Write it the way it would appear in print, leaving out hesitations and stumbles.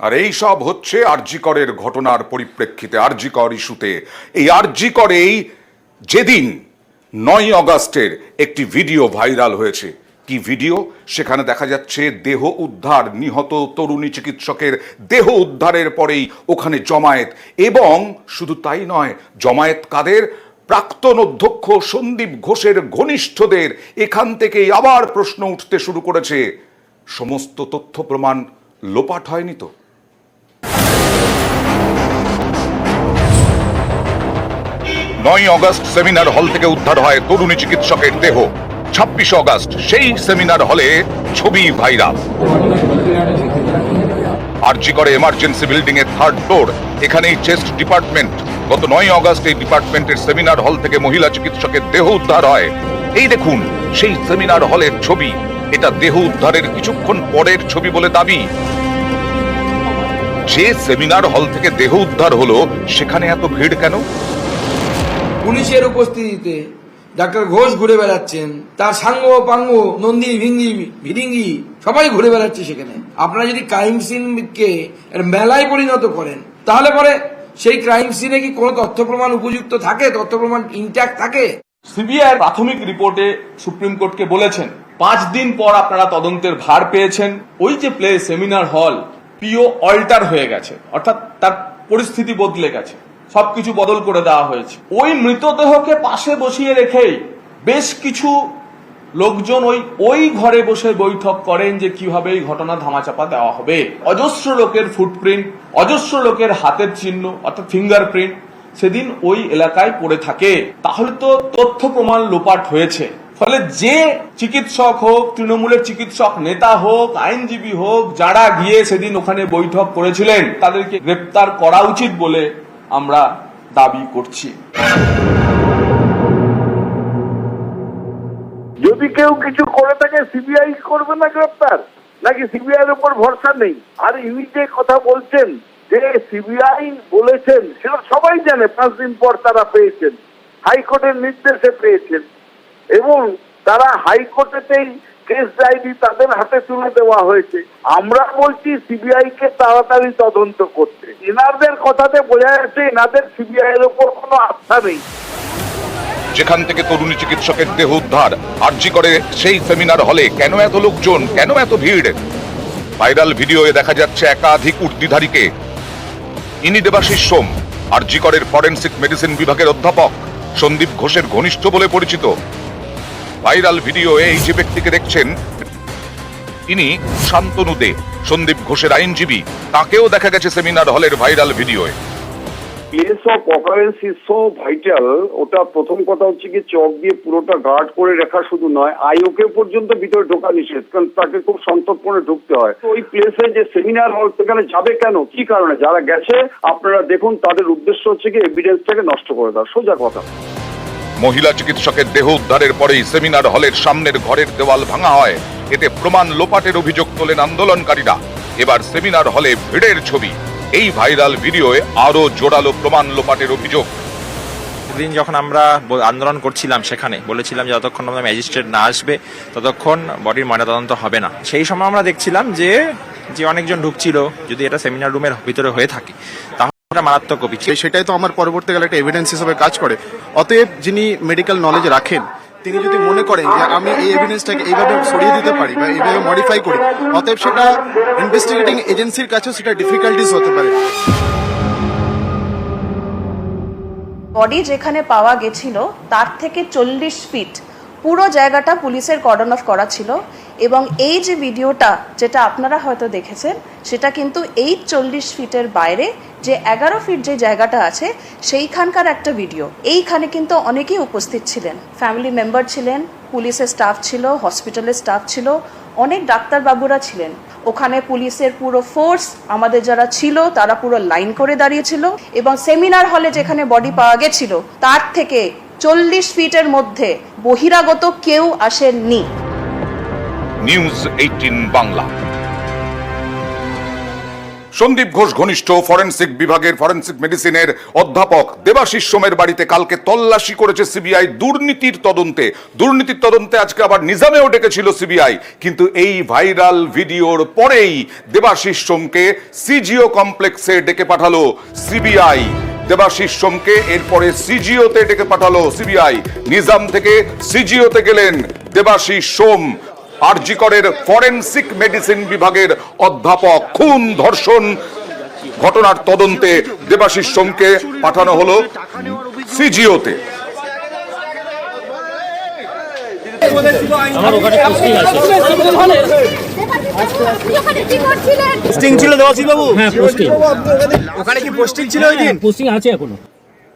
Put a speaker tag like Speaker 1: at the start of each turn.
Speaker 1: আর এই সব হচ্ছে আরজি করের ঘটনার পরিপ্রেক্ষিতে, আরজি কর ইস্যুতে। এই আরজি করেই যেদিন 9 অগাস্টের একটি ভিডিও ভাইরাল হয়েছে। কি ভিডিও? সেখানে দেখা যাচ্ছে দেহ উদ্ধার, নিহত তরুণী চিকিৎসকের দেহ উদ্ধারের পরেই ওখানে জমায়েত। এবং শুধু তাই নয়, জমায়েত কাদের? প্রাক্তন অধ্যক্ষ সন্দীপ ঘোষের ঘনিষ্ঠদের। এখান থেকেই আবার প্রশ্ন উঠতে শুরু করেছে, সমস্ত তথ্য প্রমাণ লোপাট হয়নি তো? 9 অগস্ট সেমিনার হল থেকে উদ্ধার হয় তরুণী চিকিৎসকের দেহ। 26 অগস্ট সেই সেমিনার হলে ছবি ভাইরাল। আরজি করে এমার্জেন্সি বিল্ডিং এর 3rd ফ্লোর, এখানেই চেস্ট ডিপার্টমেন্ট। গত 9 অগস্ট এই ডিপার্টমেন্টের সেমিনার হল থেকে মহিলা চিকিৎসকের দেহ উদ্ধার হয়। এই দেখুন সেই সেমিনার হলের ছবি। এটা দেহ উদ্ধারের কিছুক্ষণ পরের ছবি বলে দাবি। যে সেমিনার হল থেকে দেহ উদ্ধার হলো সেখানে এত ভিড় কেন?
Speaker 2: পুলিশের উপস্থিতিতে ডাক্তার ঘোষ ঘুরে বেড়াচ্ছেন, তার সাঙ্গ পাঙ্গ নন্দী ভিঙ্গি ভিরিঙ্গি সবাই ঘুরে বেড়াচ্ছে সেখানে। আপনারা যদি ক্রাইম সিনকে মেলায় পরিণত করেন, তাহলে পরে সেই ক্রাইম সিনে কি কোনো তথ্য প্রমাণ উপযুক্ত থাকে, তথ্য প্রমাণ ইনট্যাক্ট থাকে?
Speaker 3: সিবিআই প্রাথমিক রিপোর্টে সুপ্রিম কোর্টকে বলেছেন 5 দিন পর আপনারা তদন্তের ভার পেয়েছেন। ওই যে প্লে সেমিনার হল পিও অল্টার হয়ে গেছে, অর্থাৎ তার পরিস্থিতি বদলে গেছে, সবকিছু বদল করে দেওয়া হয়েছে। ওই মৃতদেহকে পাশে বসিয়ে রেখেই বেশ কিছু লোকজন ওই ঘরে বসে বৈঠক করেন যে কিভাবে এই ঘটনা ধামাচাপা দেওয়া হবে। অজস্র লোকের ফুটপ্রিন্ট, অজস্র লোকের হাতের চিহ্ন অর্থাৎ ফিঙ্গারপ্রিন্ট সেদিন ওই এলাকায় পড়ে থাকে। তাহলে তো তথ্য প্রমাণ লোপাট হয়েছে। ফলে যে চিকিৎসক হোক, তৃণমূলের চিকিৎসক নেতা হোক, আইনজীবী হোক, যারা গিয়ে সেদিন ওখানে বৈঠক করেছিলেন তাদেরকে গ্রেপ্তার করা উচিত বলে আমরা দাবি করছি।
Speaker 4: যদি কেউ কিছু করে থাকে সিবিআই করবে না গ্রেপ্তার, নাকি সিবিআই এর উপর ভরসা নেই? আর ইনি যে কথা বলছেন যে সিবিআই বলেছেন, সেটা সবাই জানে। 5 দিন পর তারা পেয়েছেন, হাইকোর্টের নির্দেশে পেয়েছেন, এবং তারা হাইকোর্টেতেই কেস ডায়েরি তাদের হাতে তুলে দেওয়া হয়েছে। আমরা বলছি সিবিআই কে তাড়াতাড়ি তদন্ত করতে। এনাদের কথাতে বোঝা যাচ্ছে এনাদের সিবিআই এর উপর কোনো আস্থা নেই।
Speaker 1: যেখান থেকে তরুণী চিকিৎসকের দেহ উদ্ধার, আরজি করে সেই সেমিনার হলে কেন এত লোকজন, কেন এত ভিড়? ভাইরাল ভিডিওয়ে দেখা যাচ্ছে একাধিক উর্দিধারীকে। ইনি দেবাশিস সোম, আরজি করের ফরেনসিক মেডিসিন বিভাগের অধ্যাপক, সন্দীপ ঘোষের ঘনিষ্ঠ বলে পরিচিত। ভাইরাল ভিডিওয়ে এই যে ব্যক্তিকে দেখছেন, ইনি শান্তনু দে, সন্দীপ ঘোষের আইনজীবী। তাকেও দেখা গেছে সেমিনার হলের ভাইরাল ভিডিওয়ে।
Speaker 4: Place of occurrence is so vital. ওটা প্রথম কথা হচ্ছে কি, চক দিয়ে পুরোটা গার্ড করে রাখা শুধু নয়, আইওকে পর্যন্ত ভিতরে ঢোকা নিষেধ, কারণ তাকে খুব সন্তর্পণে ঢুকতে হয়। তো ওই প্লেসে যে সেমিনার হল, সেখানে যাবে কেন, কি কারণে? যারা গেছে আপনারা দেখুন, তাদের উদ্দেশ্য হচ্ছে কি এভিডেন্সটাকে নষ্ট করে দেওয়া, সোজা কথা।
Speaker 1: মহিলা চিকিৎসকের দেহ উদ্ধারের পরেই সেমিনার হলের সামনের ঘরের দেওয়াল ভাঙা হয়। এতে প্রমাণ লোপাটের অভিযোগ তোলেন আন্দোলনকারীরা। এবার সেমিনার হলে ভিড়ের ছবি। এই ভাইরাল ভিডিওয়ে আরো জোরালো প্রমাণ লোপাটের অভিযোগ।
Speaker 5: সেদিন যখন আমরা আন্দোলন করছিলাম, সেখানে বলেছিলাম যে যতক্ষণ আমরা ম্যাজিস্ট্রেট না আসবে ততক্ষণ বডির ময়নাতদন্ত হবে না। সেই সময় আমরা দেখছিলাম যে অনেকজন ঢুকছিল। যদি এটা সেমিনার রুমের ভিতরে হয়ে থাকে তাহলে মারাত্মক অভিযোগ।
Speaker 6: সেটাই তো আমার পরবর্তীকালে একটা এভিডেন্স হিসেবে কাজ করে। অতএব যিনি মেডিকেল নলেজ রাখেন, তিনি যদি মনে করেন যে আমি এই এভিডেন্সটাকে এইভাবে সরিয়ে দিতে পারি বা এইভাবে মডিফাই করি, অতএব সেটা ইনভেস্টিগেটিং এজেন্সির কাছেও সেটা ডিফিকাল্টিস হতে পারে।
Speaker 7: বডি যেখানে পাওয়া গেছিল তার থেকে 40 ফিট পুরো জায়গাটা পুলিশের কর্ডন অফ করা ছিল। এবং এই যে ভিডিওটা যেটা আপনারা হয়তো দেখেছেন, সেটা কিন্তু এই 40 ফিটের বাইরে যে 11 ফিট যে জায়গাটা আছে সেইখানকার একটা ভিডিও। এইখানে কিন্তু অনেকেই উপস্থিত ছিলেন, ফ্যামিলি মেম্বার ছিলেন, পুলিশের স্টাফ ছিল, হসপিটালের স্টাফ ছিল, অনেক ডাক্তারবাবুরা ছিলেন। ওখানে পুলিশের পুরো ফোর্স, আমাদের যারা ছিল তারা পুরো লাইন করে দাঁড়িয়েছিল। এবং সেমিনার হলে যেখানে বডি পাওয়া গেছিল তার থেকে 40 ফিটের মধ্যে বহিরাগত কেউ আসেননি।
Speaker 1: নিউজ 18 বাংলা। সন্দীপ ঘোষ ঘনিষ্ঠ ফরেনসিক বিভাগের ফরেনসিক মেডিসিনের অধ্যাপক দেবাশিস সোমের বাড়িতে কালকে তল্লাশি করেছে সিবিআই দুর্নীতির তদন্তে আজকে আবার নিজামেও ডেকেছিল সিবিআই, কিন্তু এই ভাইরাল ভিডিওর পরেই দেবাশিস সোমকে সিজিও কমপ্লেক্সে ডেকে পাঠালো সিবিআই। দেবাশিস সোমকে এরপরে সিজিওতে ডেকে পাঠালো সিবিআই। নিজাম থেকে সিজিওতে গেলেন দেবাশিস সোম। আরজি করের ফরেনসিক মেডিসিন বিভাগের অধ্যাপক খুন ধর্ষণ ঘটনার তদন্তে দেবাশিস সোমকে পাঠানো হলো সিজিওতে।
Speaker 8: আমার ওখানে পোস্টিং আছে।
Speaker 9: পোস্টিং ছিল দেবাশিস বাবু?
Speaker 8: হ্যাঁ পোস্টিং,
Speaker 9: ওখানে কি পোস্টিং ছিল ওই দিন?
Speaker 8: পোস্টিং আছে এখনো।